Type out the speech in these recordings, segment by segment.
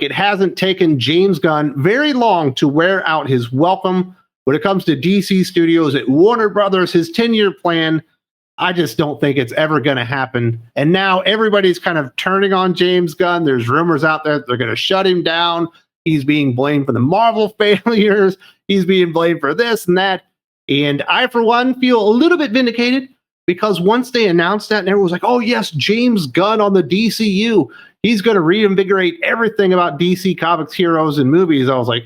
It hasn't taken James Gunn very long to wear out his welcome when it comes to DC Studios at Warner Brothers, his 10-year plan. I just don't think it's ever going to happen. And now everybody's kind of turning on James Gunn. There's rumors out there that they're going to shut him down. He's being blamed for the Marvel failures. He's being blamed for this and that. And I, for one, feel a little bit vindicated because once they announced that and everyone was like, oh, yes, James Gunn on the DCU. He's going to reinvigorate everything about DC Comics heroes and movies. I was like,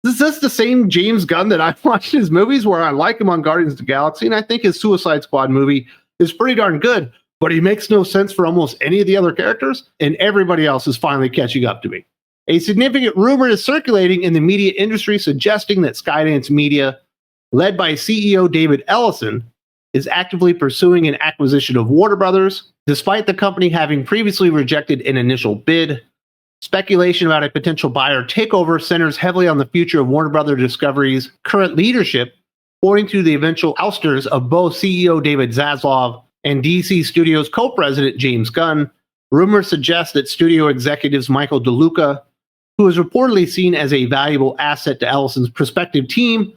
is this the same James Gunn that I've watched his movies where I like him on Guardians of the Galaxy? And I think his Suicide Squad movie is pretty darn good, but he makes no sense for almost any of the other characters, and everybody else is finally catching up to me. A significant rumor is circulating in the media industry suggesting that Skydance Media, led by CEO David Ellison, is actively pursuing an acquisition of Warner Brothers, despite the company having previously rejected an initial bid. Speculation about a potential buyer takeover centers heavily on the future of Warner Brothers Discovery's current leadership, pointing to the eventual ousters of both CEO David Zaslav and DC Studios co-president James Gunn. Rumors suggest that studio executives Michael DeLuca, who is reportedly seen as a valuable asset to Ellison's prospective team,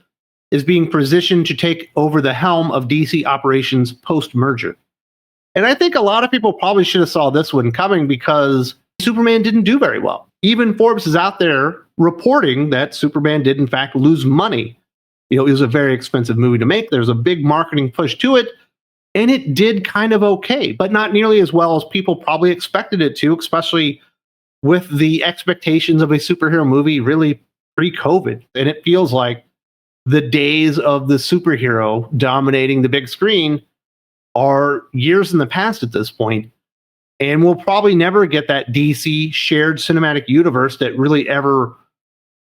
is being positioned to take over the helm of DC operations post-merger. And I think a lot of people probably should have saw this one coming because Superman didn't do very well. Even Forbes is out there reporting that Superman did, in fact, lose money. You know, it was a very expensive movie to make. There's a big marketing push to it, and it did kind of okay, but not nearly as well as people probably expected it to, especially with the expectations of a superhero movie really pre-COVID. And it feels like the days of the superhero dominating the big screen are years in the past at this point. And we'll probably never get that DC shared cinematic universe that really ever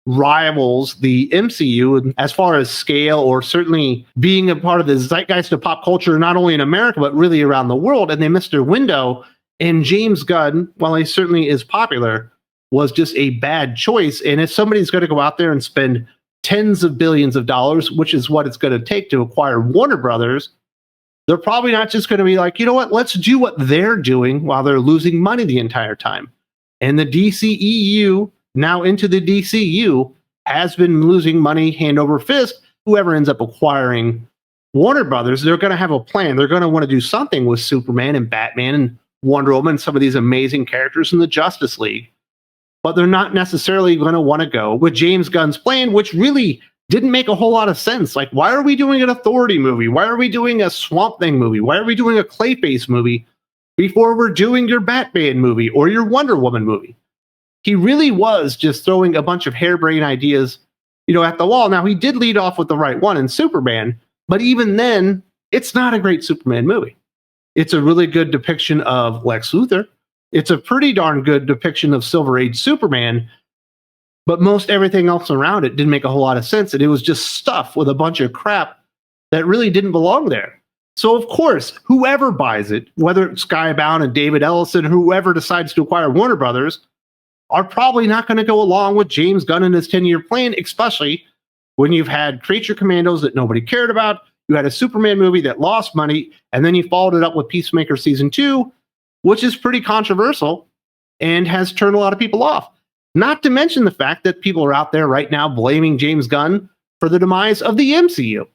rivals the MCU as far as scale, or certainly being a part of the zeitgeist of pop culture, not only in America, but really around the world. And they missed their window. And James Gunn, while he certainly is popular, was just a bad choice. And if somebody's going to go out there and spend tens of billions of dollars, which is what it's going to take to acquire Warner Brothers, they're probably not just going to be like, you know what, let's do what they're doing while they're losing money the entire time. And the DCEU, now into the DCU, has been losing money hand over fist. Whoever ends up acquiring Warner Brothers, they're going to have a plan. They're going to want to do something with Superman and Batman and Wonder Woman and some of these amazing characters in the Justice League. But they're not necessarily going to want to go with James Gunn's plan, which really didn't make a whole lot of sense. Like, why are we doing an Authority movie? Why are we doing a Swamp Thing movie? Why are we doing a Clayface movie before we're doing your Batman movie or your Wonder Woman movie? He really was just throwing a bunch of harebrained ideas, at the wall. Now, he did lead off with the right one in Superman, but even then, it's not a great Superman movie. It's a really good depiction of Lex Luthor. It's a pretty darn good depiction of Silver Age Superman, but most everything else around it didn't make a whole lot of sense, and it was just stuff with a bunch of crap that really didn't belong there. So, of course, whoever buys it, whether it's Skybound and David Ellison, whoever decides to acquire Warner Brothers, are probably not going to go along with James Gunn and his 10-year plan, especially when you've had Creature Commandos that nobody cared about, you had a Superman movie that lost money, and then you followed it up with Peacemaker Season 2, which is pretty controversial and has turned a lot of people off. Not to mention the fact that people are out there right now blaming James Gunn for the demise of the MCU.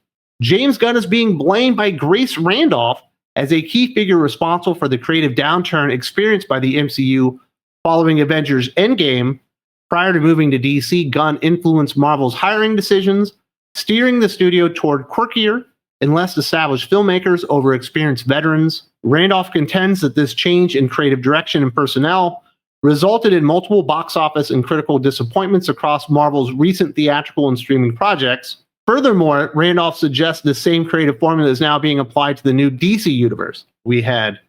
James Gunn is being blamed by Grace Randolph as a key figure responsible for the creative downturn experienced by the MCU following Avengers Endgame. Prior to moving to DC, Gunn influenced Marvel's hiring decisions, steering the studio toward quirkier and less established filmmakers over experienced veterans. Randolph contends that this change in creative direction and personnel resulted in multiple box office and critical disappointments across Marvel's recent theatrical and streaming projects. Furthermore, Randolph suggests the same creative formula is now being applied to the new DC universe. We had,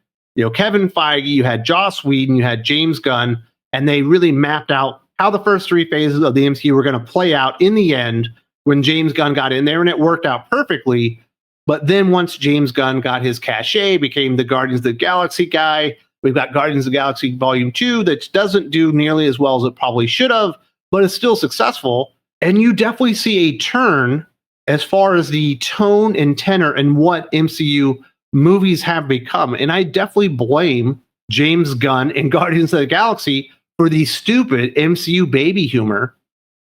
Kevin Feige, you had Joss Whedon, you had James Gunn, and they really mapped out how the first three phases of the MCU were going to play out in the end when James Gunn got in there, and it worked out perfectly. But then once James Gunn got his cachet, became the Guardians of the Galaxy guy, we've got Guardians of the Galaxy Volume 2 that doesn't do nearly as well as it probably should have, but is still successful. And you definitely see a turn as far as the tone and tenor and what MCU movies have become. And I definitely blame James Gunn and Guardians of the Galaxy for the stupid MCU baby humor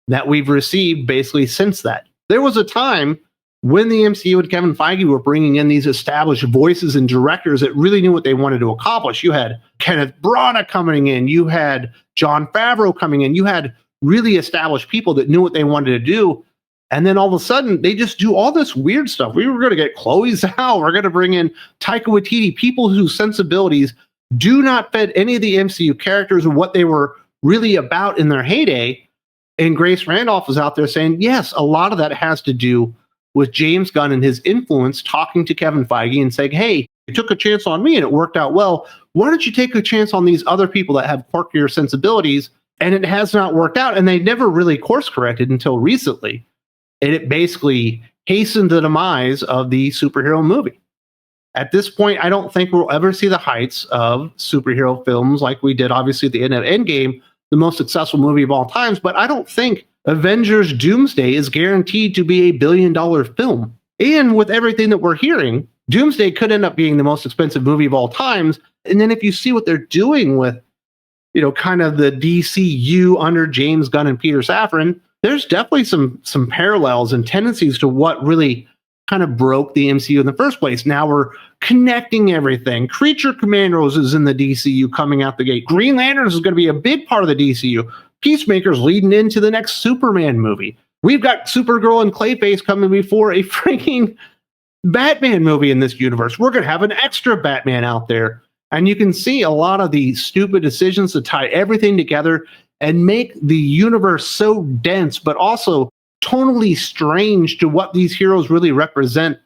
that we've received basically since that. There was a time when the MCU and Kevin Feige were bringing in these established voices and directors that really knew what they wanted to accomplish. You had Kenneth Branagh coming in, you had Jon Favreau coming in, you had really established people that knew what they wanted to do. And then all of a sudden, they just do all this weird stuff. We were going to get Chloe Zhao. We're going to bring in Taika Waititi, people whose sensibilities do not fit any of the MCU characters or what they were really about in their heyday. And Grace Randolph was out there saying, yes, a lot of that has to do with James Gunn and his influence talking to Kevin Feige and saying, hey, you took a chance on me and it worked out well. Why don't you take a chance on these other people that have quirkier sensibilities? And it has not worked out. And they never really course corrected until recently. And it basically hastened the demise of the superhero movie. At this point, I don't think we'll ever see the heights of superhero films like we did, obviously, at the end of Endgame, the most successful movie of all times. But I don't think Avengers Doomsday is guaranteed to be $1 billion film. And with everything that we're hearing, Doomsday could end up being the most expensive movie of all times. And then if you see what they're doing with, kind of the DCU under James Gunn and Peter Safran, there's definitely some parallels and tendencies to what really kind of broke the MCU in the first place. Now we're connecting everything. Creature Commandos is in the DCU coming out the gate. Green Lanterns is going to be a big part of the DCU. Peacemaker's leading into the next Superman movie. We've got Supergirl and Clayface coming before a freaking Batman movie in this universe. We're going to have an extra Batman out there. And you can see a lot of the stupid decisions to tie everything together and make the universe so dense, but also tonally strange to what these heroes really represent,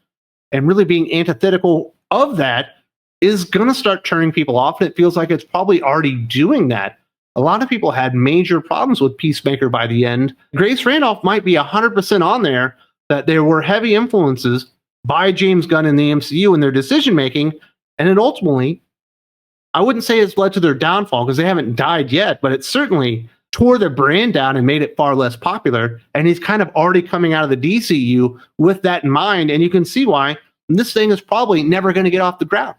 and really being antithetical of that is going to start turning people off. And it feels like it's probably already doing that. A lot of people had major problems with Peacemaker by the end. Grace Randolph might be 100% on there that there were heavy influences by James Gunn in the MCU in their decision making. And it ultimately, I wouldn't say it's led to their downfall because they haven't died yet, but it certainly tore their brand down and made it far less popular. And he's kind of already coming out of the DCU with that in mind. And you can see why this thing is probably never going to get off the ground.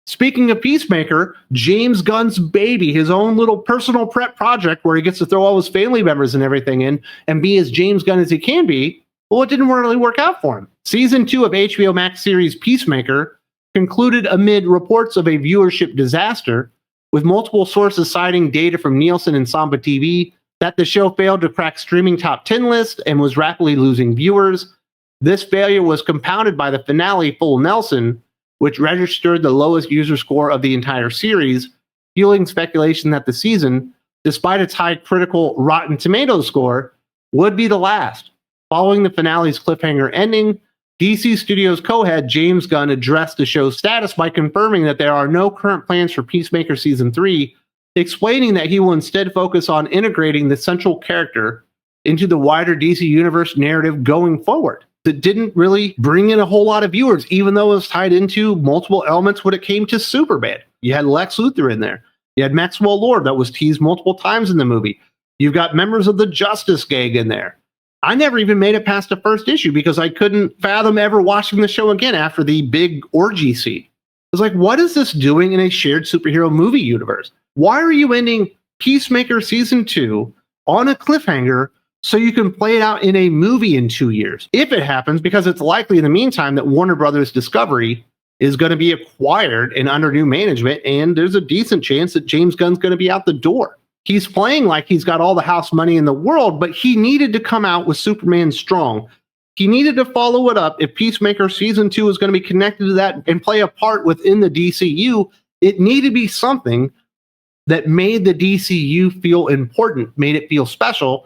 Speaking of Peacemaker, James Gunn's baby, his own little personal prep project where he gets to throw all his family members and everything in and be as James Gunn as he can be, well, it didn't really work out for him. Season 2 of HBO Max series Peacemaker concluded amid reports of a viewership disaster, with multiple sources citing data from Nielsen and Samba TV that the show failed to crack streaming top 10 lists and was rapidly losing viewers. This failure was compounded by the finale, Full Nelson, which registered the lowest user score of the entire series, fueling speculation that the season, despite its high critical Rotten Tomatoes score, would be the last. Following the finale's cliffhanger ending, DC Studios co-head James Gunn addressed the show's status by confirming that there are no current plans for Peacemaker Season 3, explaining that he will instead focus on integrating the central character into the wider DC Universe narrative going forward. That didn't really bring in a whole lot of viewers, even though it was tied into multiple elements when it came to Superman. You had Lex Luthor in there. You had Maxwell Lord that was teased multiple times in the movie. You've got members of the Justice Gang in there. I never even made it past the first issue because I couldn't fathom ever watching the show again after the big orgy scene. It's like, what is this doing in a shared superhero movie universe? Why are you ending Peacemaker Season 2 on a cliffhanger so you can play it out in a movie in 2 years? If it happens, because it's likely in the meantime that Warner Brothers Discovery is going to be acquired and under new management, and there's a decent chance that James Gunn's going to be out the door. He's playing like he's got all the house money in the world, but he needed to come out with Superman strong. He needed to follow it up. If Peacemaker Season 2 is going to be connected to that and play a part within the DCU, it needed to be something that made the DCU feel important, made it feel special.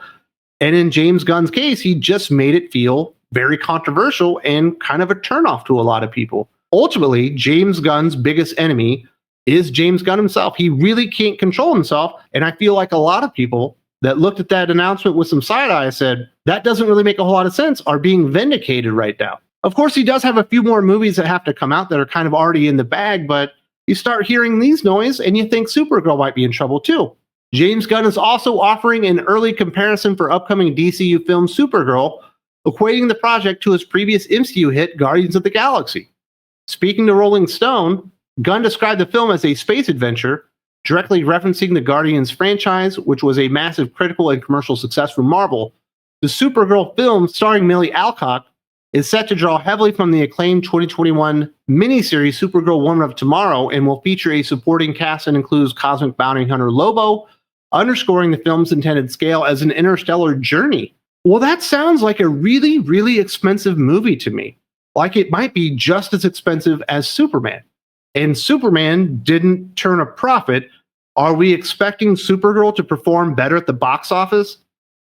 And in James Gunn's case, he just made it feel very controversial and kind of a turnoff to a lot of people. Ultimately, James Gunn's biggest enemy is James Gunn himself. He really can't control himself. And I feel like a lot of people that looked at that announcement with some side eye said, that doesn't really make a whole lot of sense, are being vindicated right now. Of course, he does have a few more movies that have to come out that are kind of already in the bag, but you start hearing these noise and you think Supergirl might be in trouble too. James Gunn is also offering an early comparison for upcoming DCU film Supergirl, equating the project to his previous MCU hit, Guardians of the Galaxy. Speaking to Rolling Stone, Gunn described the film as a space adventure, directly referencing the Guardians franchise, which was a massive critical and commercial success for Marvel. The Supergirl film, starring Millie Alcock, is set to draw heavily from the acclaimed 2021 miniseries Supergirl Woman of Tomorrow and will feature a supporting cast that includes cosmic bounty hunter Lobo, underscoring the film's intended scale as an interstellar journey. Well, that sounds like a really, really expensive movie to me. Like it might be just as expensive as Superman. And Superman didn't turn a profit. Are we expecting Supergirl to perform better at the box office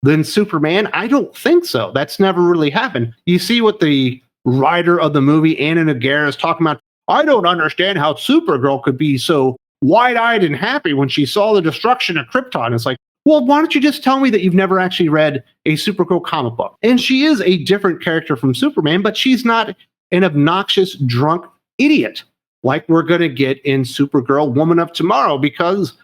than Superman? I don't think so. That's never really happened. You see what the writer of the movie, Anna Noguera, is talking about. I don't understand how Supergirl could be so wide-eyed and happy when she saw the destruction of Krypton. It's like, well, why don't you just tell me that you've never actually read a Supergirl comic book? And she is a different character from Superman, but she's not an obnoxious, drunk idiot like we're going to get in Supergirl Woman of Tomorrow, because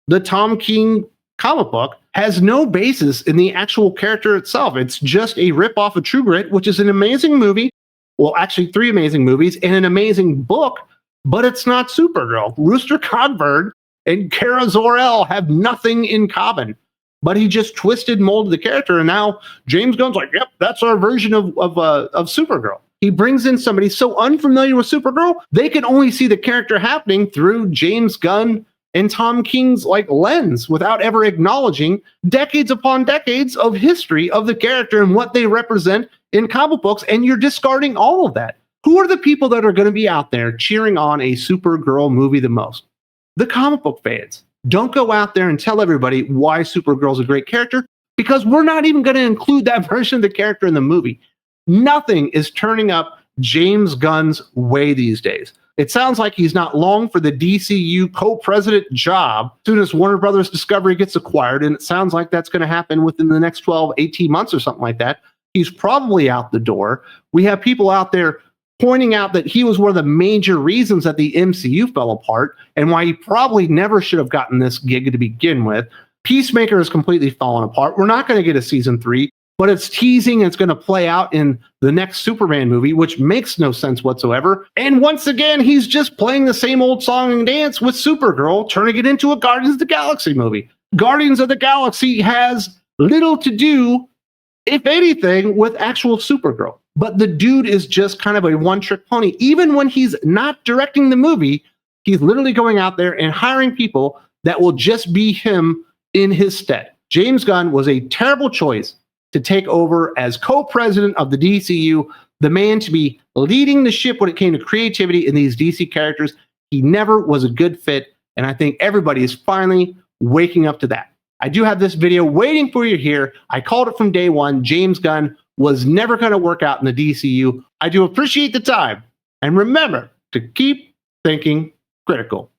the Tom King comic book has no basis in the actual character itself. It's just a ripoff of True Grit, which is an amazing movie. Well, actually, 3 amazing movies and an amazing book, but it's not Supergirl. Rooster Cogburn and Kara Zor-El have nothing in common, but he just twisted and molded the character, and now James Gunn's like, yep, that's our version of Supergirl. He brings in somebody so unfamiliar with Supergirl, they can only see the character happening through James Gunn and Tom King's lens, without ever acknowledging decades upon decades of history of the character and what they represent in comic books, and you're discarding all of that. Who are the people that are going to be out there cheering on a Supergirl movie the most? The comic book fans. Don't go out there and tell everybody why Supergirl's a great character, because we're not even going to include that version of the character in the movie. Nothing is turning up James Gunn's way these days. It sounds like he's not long for the DCU co-president job as soon as Warner Brothers Discovery gets acquired, and it sounds like that's going to happen within the next 12, 18 months or something like that. He's probably out the door. We have people out there pointing out that he was one of the major reasons that the MCU fell apart and why he probably never should have gotten this gig to begin with. Peacemaker has completely fallen apart. We're not going to get a season 3, but it's teasing and it's going to play out in the next Superman movie, which makes no sense whatsoever. And once again, he's just playing the same old song and dance with Supergirl, turning it into a Guardians of the Galaxy movie. Guardians of the Galaxy has little to do, if anything, with actual Supergirl. But the dude is just kind of a one-trick pony. Even when he's not directing the movie, he's literally going out there and hiring people that will just be him in his stead. James Gunn was a terrible choice to take over as co-president of the DCU, the man to be leading the ship when it came to creativity in these DC characters. He never was a good fit, and I think everybody is finally waking up to that. I do have this video waiting for you here. I called it from day one. James Gunn was never going to work out in the DCU. I do appreciate the time. And remember to keep thinking critical.